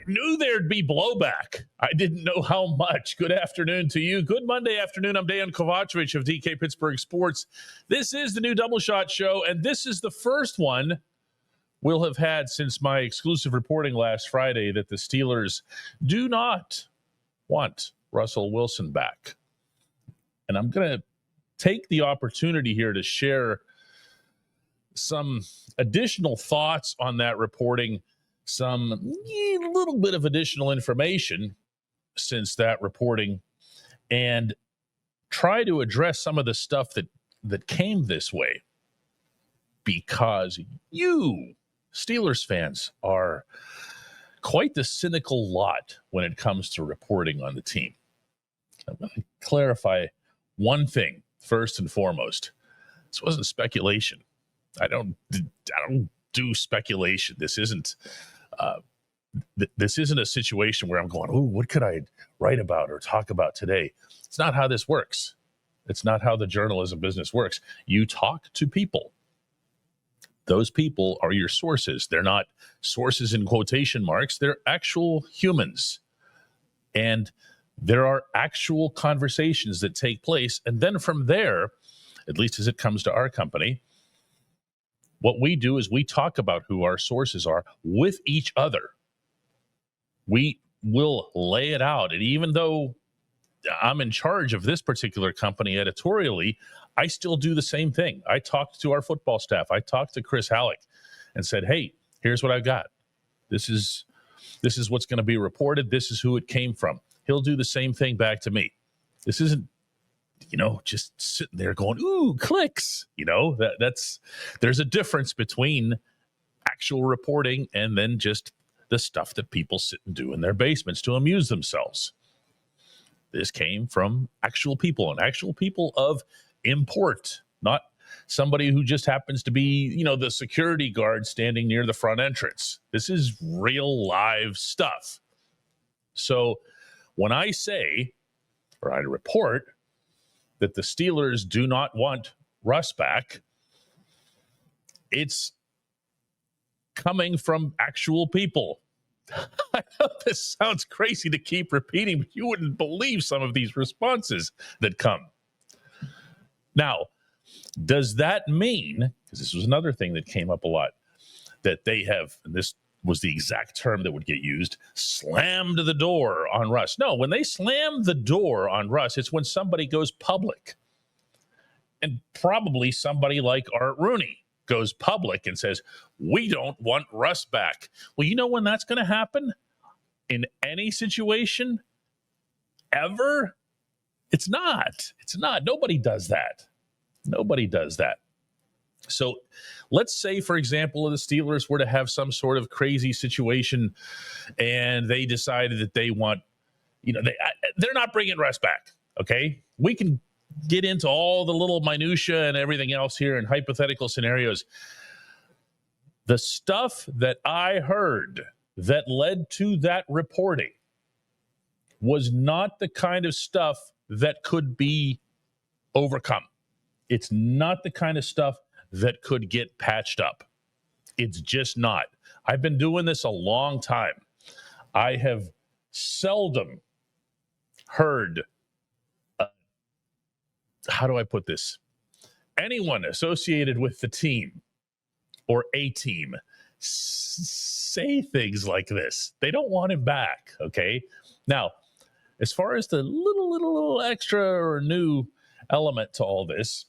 knew there'd be blowback. I didn't know how much. Good afternoon to you. Good Monday afternoon. I'm Dejan Kovacevic of DK Pittsburgh Sports. This is the new Double Shot Show, and this is the first one we'll have had since my exclusive reporting last Friday that the Steelers do not want Russell Wilson back. And I'm going to take the opportunity here to share some additional thoughts on that reporting, some little bit of additional information since that reporting, and try to address some of the stuff that came this way, because you Steelers fans are quite the cynical lot when it comes to reporting on the team. I'm going to clarify one thing first and foremost. This wasn't speculation. I don't do speculation. This isn't a situation where I'm going, "Ooh, what could I write about or talk about today?" It's not how this works. It's not how the journalism business works. You talk to people. Those people are your sources. They're not sources in quotation marks. They're actual humans. And there are actual conversations that take place. And then from there, at least as it comes to our company, what we do is we talk about who our sources are with each other. We will lay it out. And even though I'm in charge of this particular company editorially, I still do the same thing. I talked to our football staff. I talked to Chris Halleck and said, "Hey, here's what I've got. This is what's going to be reported. This is who it came from." He'll do the same thing back to me. This isn't, just sitting there going, "Ooh, clicks." There's a difference between actual reporting and then just the stuff that people sit and do in their basements to amuse themselves. This came from actual people, and actual people of import, not somebody who just happens to be, the security guard standing near the front entrance. This is real live stuff. So when I say, or I report, that the Steelers do not want Russ back, it's coming from actual people. I know this sounds crazy to keep repeating, but you wouldn't believe some of these responses that come. Now, does that mean, because this was another thing that came up a lot, that they have, and this was the exact term that would get used, slammed the door on Russ? No, when they slam the door on Russ, it's when somebody goes public. And probably somebody like Art Rooney goes public and says, "We don't want Russ back." Well, you know when that's going to happen? In any situation? Ever? It's not. Nobody does that. So let's say, for example, the Steelers were to have some sort of crazy situation and they decided that they want, they're not bringing Russ back. Okay. We can get into all the little minutia and everything else here and hypothetical scenarios. The stuff that I heard that led to that reporting was not the kind of stuff that could be overcome. It's not the kind of stuff that could get patched up. It's just not. I've been doing this a long time. I have seldom heard, how do I put this? Anyone associated with the team or a team say things like this. They don't want him back, okay? Now, as far as the little extra or new element to all this,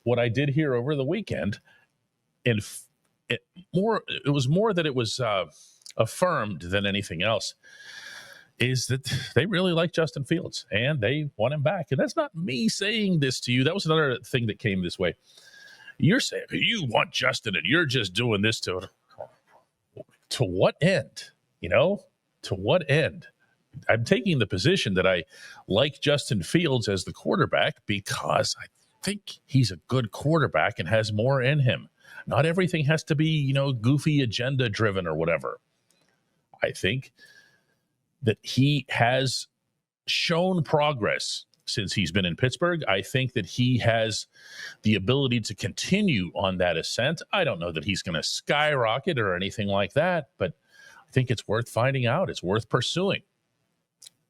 what I did hear over the weekend, and it was more that it was affirmed than anything else, is that they really like Justin Fields and they want him back. And that's not me saying this to you. That was another thing that came this way. You're saying you want Justin and you're just doing this to what end? To what end? I'm taking the position that I like Justin Fields as the quarterback because I think he's a good quarterback and has more in him. Not everything has to be, goofy agenda driven or whatever. I think that he has shown progress since he's been in Pittsburgh. I think that he has the ability to continue on that ascent. I don't know that he's going to skyrocket or anything like that, but I think it's worth finding out. It's worth pursuing.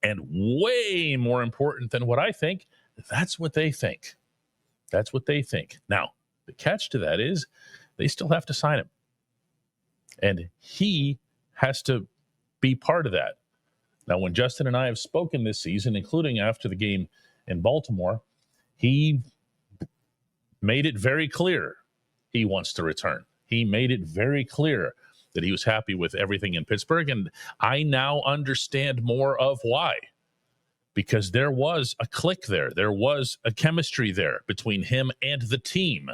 And way more important than what I think, that's what they think. That's what they think. Now, the catch to that is they still have to sign him. And he has to be part of that. Now, when Justin and I have spoken this season, including after the game in Baltimore, he made it very clear he wants to return. He made it very clear that he was happy with everything in Pittsburgh. And I now understand more of why. Because there was a click there. There was a chemistry there between him and the team.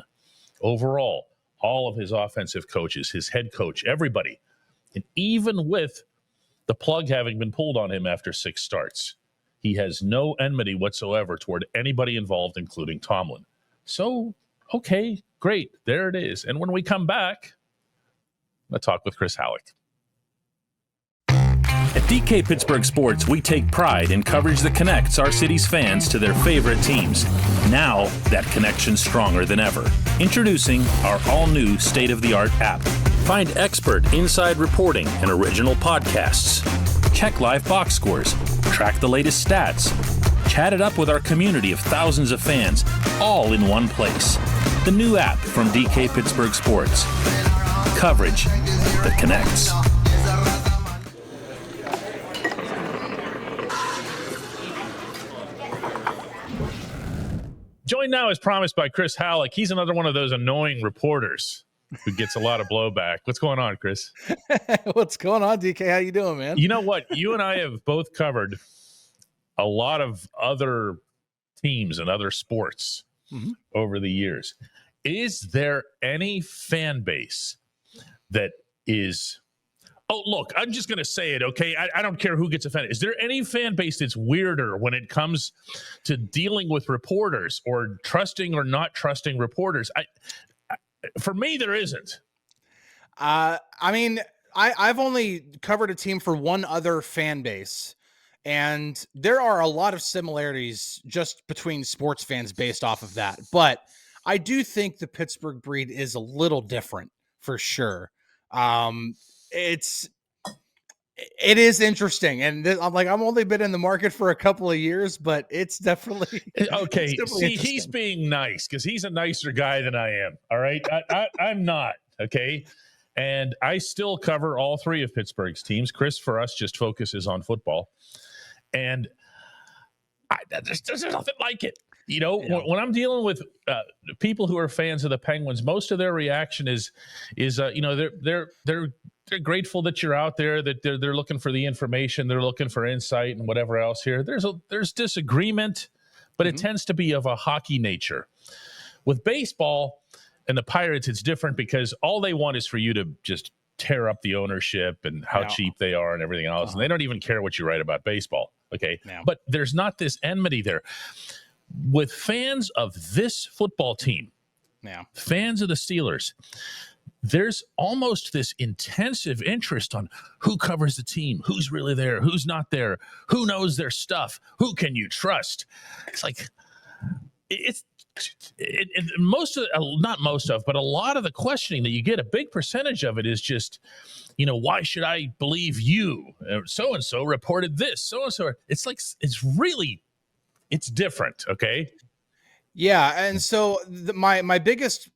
Overall, all of his offensive coaches, his head coach, everybody. And even with the plug having been pulled on him after 6 starts, he has no enmity whatsoever toward anybody involved, including Tomlin. So, okay, great. There it is. And when we come back, let's talk with Chris Halleck. At DK Pittsburgh Sports, we take pride in coverage that connects our city's fans to their favorite teams. Now, that connection's stronger than ever. Introducing our all-new state-of-the-art app. Find expert inside reporting and original podcasts. Check live box scores. Track the latest stats. Chat it up with our community of thousands of fans, all in one place. The new app from DK Pittsburgh Sports. Coverage that connects. Joined now, as promised, by Chris Halleck. He's another one of those annoying reporters who gets a lot of blowback. What's going on, Chris? What's going on, DK? How you doing, man? You know what? You and I have both covered a lot of other teams and other sports over the years. Is there any fan base that is... Oh, look, I'm just going to say it, okay? I don't care who gets offended. Is there any fan base that's weirder when it comes to dealing with reporters or trusting or not trusting reporters? For me, there isn't. I mean, I've only covered a team for one other fan base, and there are a lot of similarities just between sports fans based off of that. But I do think the Pittsburgh breed is a little different for sure. It is interesting, and I've only been in the market for a couple of years, but it's definitely okay. See, he's being nice because he's a nicer guy than I am. All right, I'm not. Okay, and I still cover all 3 of Pittsburgh's teams. Chris, for us, just focuses on football, and there's nothing like it. You know, when I'm dealing with people who are fans of the Penguins, most of their reaction is they're grateful that you're out there, that they're looking for the information, they're looking for insight and whatever else here. There's disagreement, but it tends to be of a hockey nature. With baseball and the Pirates, it's different because all they want is for you to just tear up the ownership and how cheap they are and everything else. And they don't even care what you write about baseball. Okay. But there's not this enmity there. With fans of this football team, fans of the Steelers, there's almost this intensive interest on who covers the team, who's really there, who's not there, who knows their stuff, who can you trust. It's like but a lot of the questioning that you get, a big percentage of it is just, why should I believe you? So-and-so reported this, so-and-so. It's like, it's different. Okay. Yeah. And so my biggest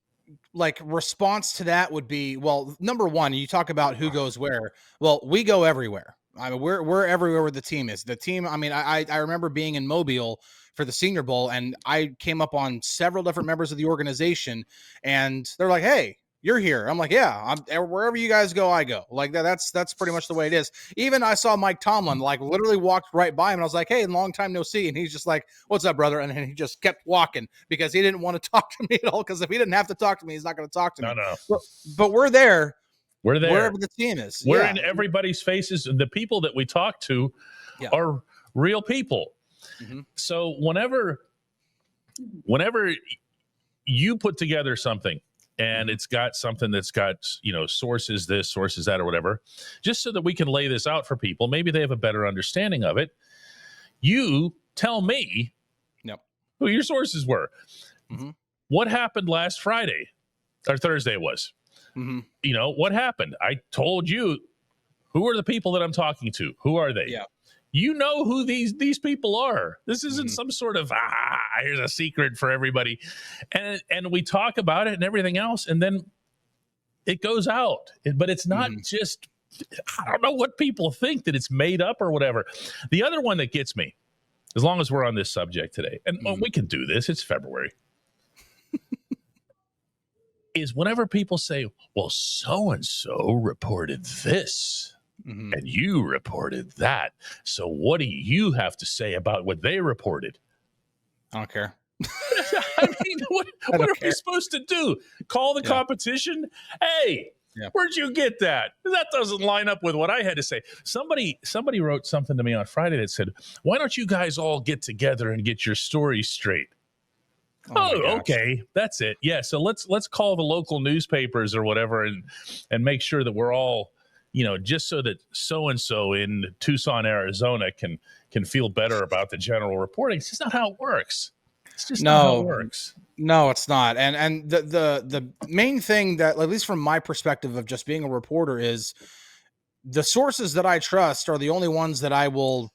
response to that would be, well, number one, you talk about who goes where. Well, we go everywhere. I mean, we're everywhere where the team is. The team, I mean, I remember being in Mobile for the Senior Bowl, and I came up on several different members of the organization, and they're like, "Hey, you're here." I'm like, "Yeah, I'm wherever you guys go, I go." Like that's pretty much the way it is. Even I saw Mike Tomlin literally walked right by him, and I was like, "Hey, long time no see," and he's just like, "What's up, brother?" And then he just kept walking because he didn't want to talk to me at all. Because if he didn't have to talk to me, he's not going to talk to me. No. But we're there. We're there wherever the team is. We're in everybody's faces. The people that we talk to are real people. Mm-hmm. So whenever you put together something and it's got something that's got, sources this, sources that, or whatever, just so that we can lay this out for people, maybe they have a better understanding of it. You tell me who your sources were. Mm-hmm. What happened last Friday or Thursday was? Mm-hmm. What happened? I told you Who are the people that I'm talking to? Who are they? Yeah. You know who these people are. This isn't some sort of here's a secret for everybody, and we talk about it and everything else, and then it goes out. But it's not just, I don't know what people think, that it's made up or whatever. The other one that gets me, as long as we're on this subject today, and we can do this, it's February, is whenever people say, well, so and so reported this. And you reported that. So what do you have to say about what they reported? I don't care. I mean, what are we supposed to do? Call the competition? Hey, where'd you get that? That doesn't line up with what I had to say. Somebody wrote something to me on Friday that said, why don't you guys all get together and get your stories straight? Oh, okay. That's it. Yeah. So let's call the local newspapers or whatever and make sure that we're all, just so that so-and-so in Tucson, Arizona can feel better about the general reporting. It's just not how it works. It's just not how it works. No, it's not. And the main thing that, at least from my perspective of just being a reporter, is the sources that I trust are the only ones that I will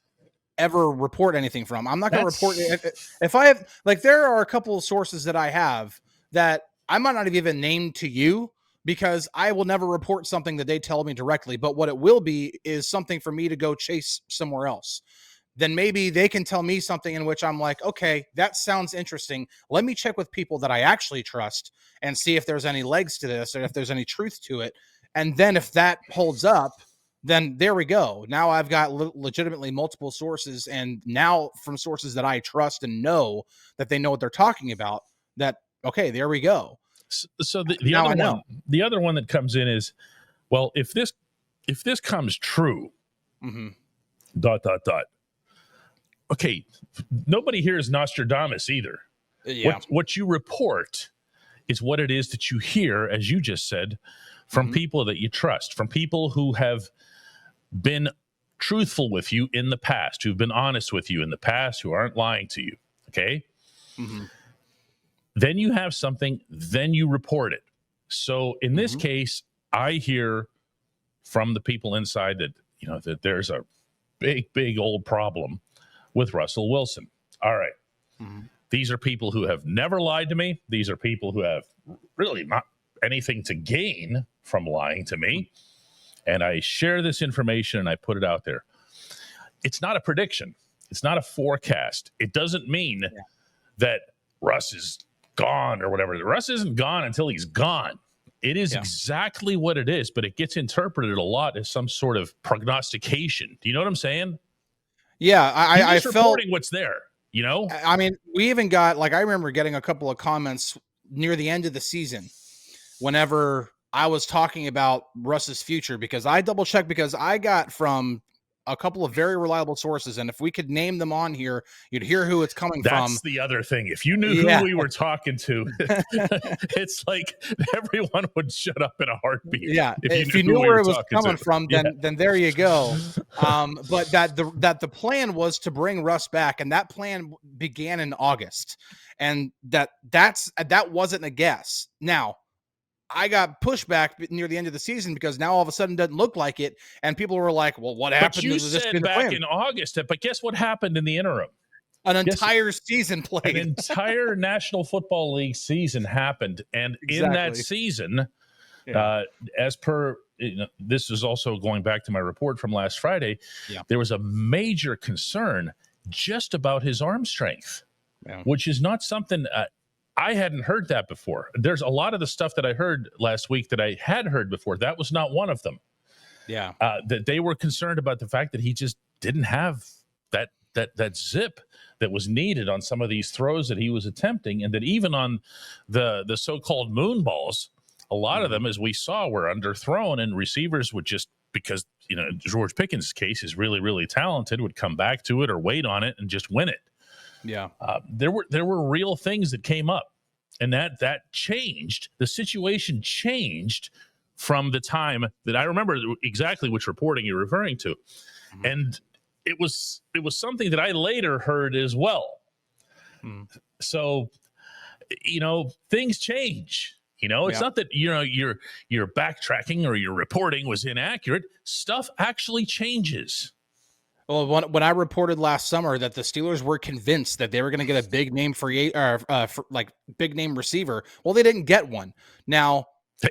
ever report anything from. I'm not going to report if I have, like, there are a couple of sources that I have that I might not have even named to you, because I will never report something that they tell me directly. But what it will be is something for me to go chase somewhere else. Then maybe they can tell me something in which I'm like, okay, that sounds interesting. Let me check with people that I actually trust and see if there's any legs to this or if there's any truth to it. And then if that holds up, then there we go. Now I've got legitimately multiple sources, and now from sources that I trust and know that they know what they're talking about, that, okay, there we go. So the other one that comes in is, well, if this comes true, ... Okay, nobody here is Nostradamus either. Yeah. What you report is what it is that you hear, as you just said, from people that you trust, from people who have been truthful with you in the past, who've been honest with you in the past, who aren't lying to you. Okay. Then you have something, then you report it. So in this case, I hear from the people inside that, that there's a big old problem with Russell Wilson. All right. These are people who have never lied to me. These are people who have really not anything to gain from lying to me. And I share this information and I put it out there. It's not a prediction. It's not a forecast. It doesn't mean that Russ is gone or whatever. Russ isn't gone until he's gone. It is exactly what it is, but it gets interpreted a lot as some sort of prognostication. Do you know what I'm saying? Yeah, I felt reporting what's there. I mean, we even got, like, I remember getting a couple of comments near the end of the season whenever I was talking about Russ's future, because I double checked, because I got from a couple of very reliable sources, and if we could name them on here, you'd hear who it's coming from. That's the other thing. If you knew who we were talking to, it's like everyone would shut up in a heartbeat. Yeah, if you knew where it was coming from, then there you go. But that the plan was to bring Russ back, and that plan began in August, and that wasn't a guess. Now, I got pushback near the end of the season because now all of a sudden it doesn't look like it. And people were like, well, what happened? But you said back in August, but guess what happened in the interim? An entire season played. An entire National Football League season happened. And in that season, as per, this is also going back to my report from last Friday, there was a major concern just about his arm strength, which is not something I hadn't heard that before. There's a lot of the stuff that I heard last week that I had heard before. That was not one of them. Yeah. That they were concerned about the fact that he just didn't have that zip that was needed on some of these throws that he was attempting. And that even on the so-called moon balls, a lot of them, as we saw, were underthrown, and receivers would just, because, George Pickens' case is really, really talented, would come back to it or wait on it and just win it. Yeah, there were real things that came up, and that changed. The situation changed from the time that I remember exactly which reporting you're referring to, and it was something that I later heard as well. So, things change. It's not that your backtracking or your reporting was inaccurate. Stuff actually changes. Well, when I reported last summer that the Steelers were convinced that they were going to get a big name big name receiver, well, they didn't get one. Now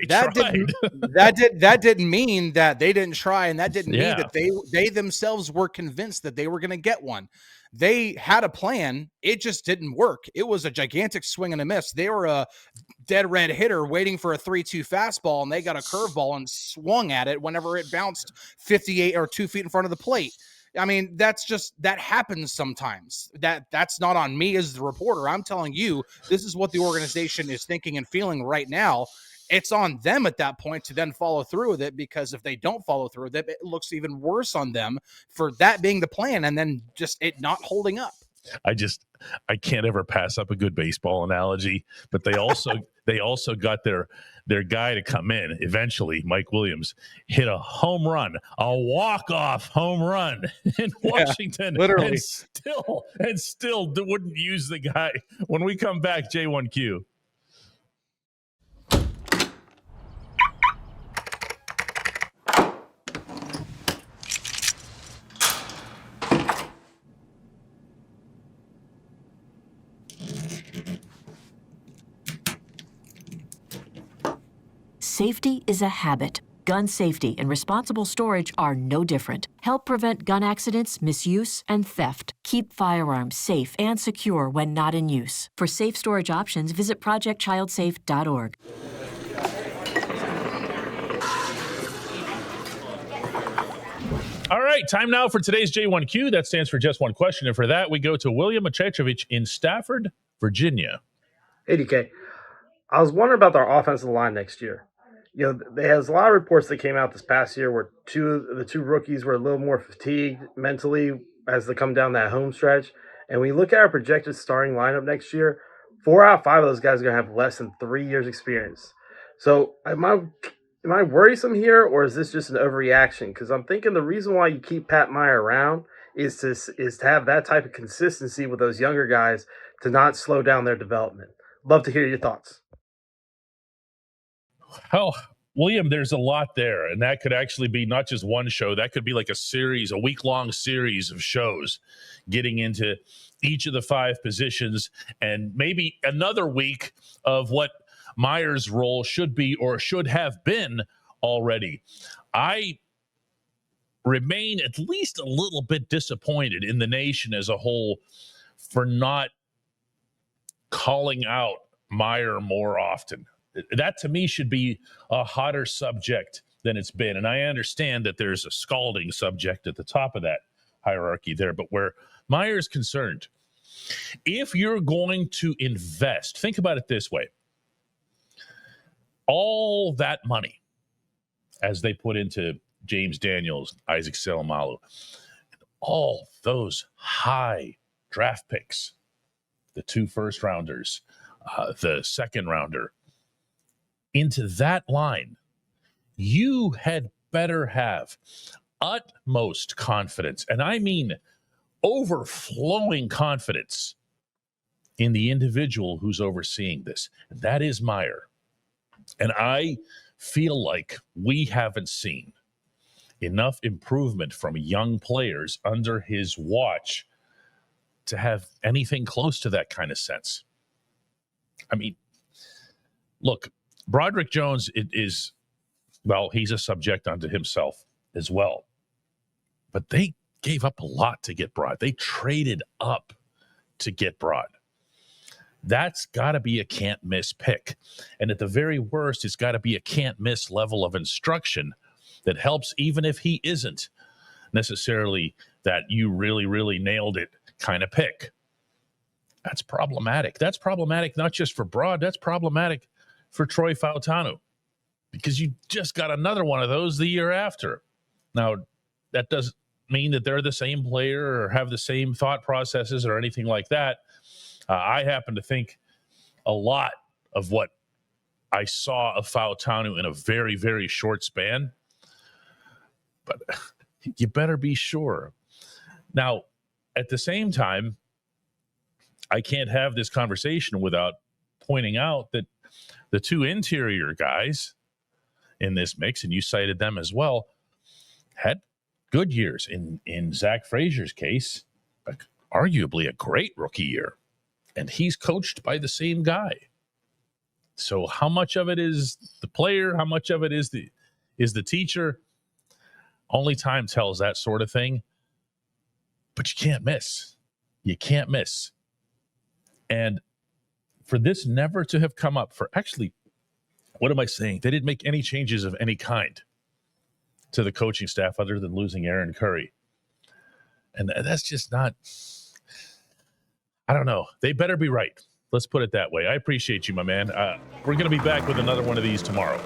that didn't mean that they didn't try, and that didn't mean that they themselves were convinced that they were going to get one. They had a plan. It just didn't work. It was a gigantic swing and a miss. They were a dead red hitter waiting for a 3-2 fastball, and they got a curveball and swung at it whenever it bounced 58 or 2 feet in front of the plate. I mean, that happens sometimes. That's not on me as the reporter. I'm telling you, this is what the organization is thinking and feeling right now. It's on them at that point to then follow through with it, because if they don't follow through with it, it looks even worse on them for that being the plan and then just it not holding up. I can't ever pass up a good baseball analogy, but they also got their guy to come in eventually. Mike Williams hit a home run, a walk-off home run in Washington, literally, and still wouldn't use the guy. When we come back, J1Q. Safety is a habit. Gun safety and responsible storage are no different. Help prevent gun accidents, misuse, and theft. Keep firearms safe and secure when not in use. For safe storage options, visit projectchildsafe.org. All right, time now for today's J1Q. That stands for just one question. And for that, we go to William Kovacevic in Stafford, Virginia. Hey, DK. I was wondering about our offensive line next year. There's a lot of reports that came out this past year where the two rookies were a little more fatigued mentally as they come down that home stretch. And when you look at our projected starting lineup next year, 4 out of 5 of those guys are going to have less than 3 years experience. So am I worrisome here, or is this just an overreaction? Because I'm thinking the reason why you keep Pat Meyer around is to have that type of consistency with those younger guys to not slow down their development. Love to hear your thoughts. Oh, William, there's a lot there, and that could actually be not just one show. That could be like a week-long series of shows getting into each of the 5 positions, and maybe another week of what Meyer's role should be or should have been already. I remain at least a little bit disappointed in the nation as a whole for not calling out Meyer more often. That, to me, should be a hotter subject than it's been. And I understand that there's a scalding subject at the top of that hierarchy there. But where Meyer's concerned, if you're going to invest, think about it this way. All that money, as they put into James Daniels, Isaac Seumalo, all those high draft picks, the 2 first-rounders, the second-rounder, into that line, you had better have utmost confidence, and I mean overflowing confidence in the individual who's overseeing this. And that is Meyer. And I feel like we haven't seen enough improvement from young players under his watch to have anything close to that kind of sense. I mean, look, Broderick Jones he's a subject unto himself as well. But they gave up a lot to get Brod. They traded up to get Brod. That's got to be a can't-miss pick. And at the very worst, it's got to be a can't-miss level of instruction that helps, even if he isn't necessarily that you really, really nailed it kind of pick. That's problematic. That's problematic not just for Brod. That's problematic for Troy Fautanu, because you just got another one of those the year after. Now, that doesn't mean that they're the same player or have the same thought processes or anything like that. I happen to think a lot of what I saw of Fautanu in a very, very short span, but you better be sure. Now, at the same time, I can't have this conversation without pointing out that the two interior guys in this mix, and you cited them as well, had good years. In Zach Frazier's case, arguably a great rookie year, and he's coached by the same guy. So how much of it is the player? How much of it is the teacher? Only time tells that sort of thing. But you can't miss. You can't miss. And for this never to have come up, for actually, what am I saying? They didn't make any changes of any kind to the coaching staff other than losing Aaron Curry. And that's just not, I don't know. They better be right. Let's put it that way. I appreciate you, my man. We're going to be back with another one of these tomorrow.